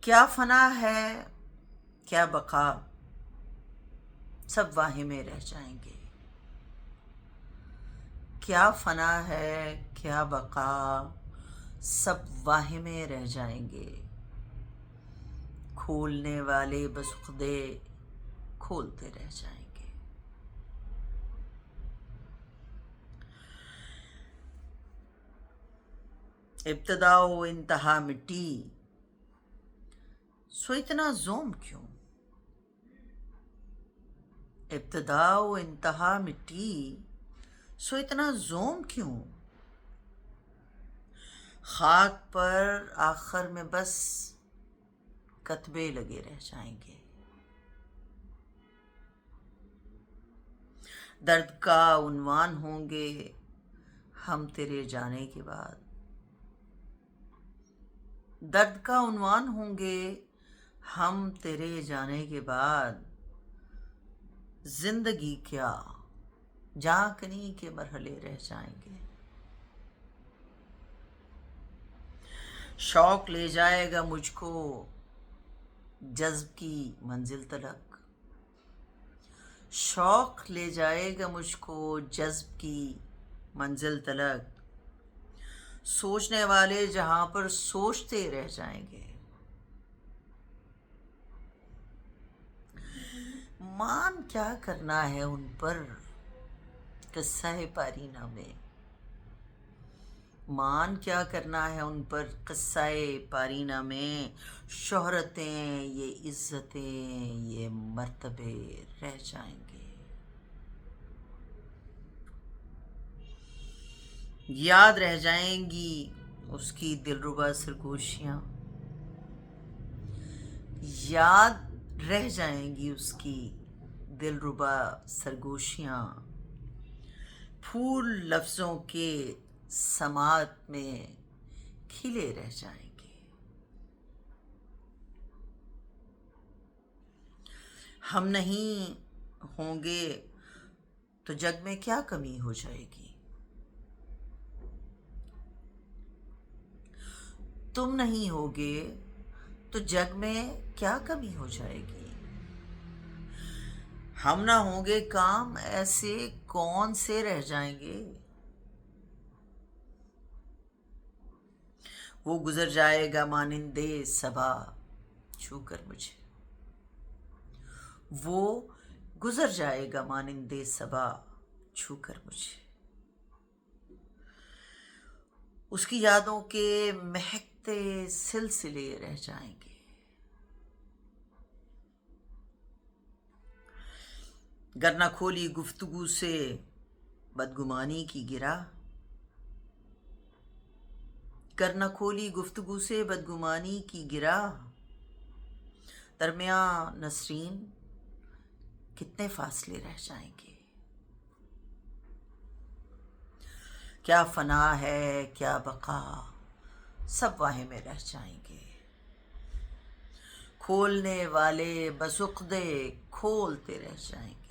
کیا فنا ہے کیا بقا، سب واہے میں رہ جائیں گے۔ کیا فنا ہے کیا بقا، سب واہے میں رہ جائیں گے۔ کھولنے والے بسخدے کھولتے رہ جائیں گے۔ ابتدا و انتہا مٹی، سو اتنا زوم کیوں؟ ابتدا و انتہا مٹی، سو اتنا زوم کیوں؟ خاک پر آخر میں بس کتبے لگے رہ جائیں گے۔ درد کا عنوان ہوں گے ہم تیرے جانے کے بعد۔ درد کا عنوان ہوں گے ہم تیرے جانے کے بعد۔ زندگی کیا جھانکنے کے مرحلے رہ جائیں گے۔ شوق لے جائے گا مجھ کو جذب کی منزل تلک۔ شوق لے جائے گا مجھ کو جذب کی منزل تلک۔ سوچنے والے جہاں پر سوچتے رہ جائیں گے۔ مان کیا کرنا ہے ان پر قصہ پارینہ میں۔ مان کیا کرنا ہے ان پر قصہ پارینہ میں۔ شہرتیں یہ عزتیں یہ مرتبے رہ جائیں گے۔ یاد رہ جائیں گی اس کی دلربا سرگوشیاں۔ یاد رہ جائیں گی اس کی دلربا سرگوشیاں۔ پھول لفظوں کے سماعت میں کھلے رہ جائیں گے۔ ہم نہیں ہوں گے تو جگ میں کیا کمی ہو جائے گی۔ تم نہیں ہوگے تو جگ میں کیا کمی ہو جائے گی۔ ہم نہ ہوں گے کام ایسے کون سے رہ جائیں گے۔ وہ گزر جائے گا مانند صبا چھو کر مجھے۔ وہ گزر جائے گا مانند صبا چھو کر مجھے۔ اس کی یادوں کے مہکتے سلسلے رہ جائیں گے۔ گر نہ کھولی گفتگو سے بدگمانی کی گرہ۔ گر نہ کھولی گفتگو سے بدگمانی کی گرہ۔ درمیان نسرین کتنے فاصلے رہ جائیں گے۔ کیا فنا ہے کیا بقا، سب واہے میں رہ جائیں گے۔ کھولنے والے بسخدے کھولتے رہ جائیں گے۔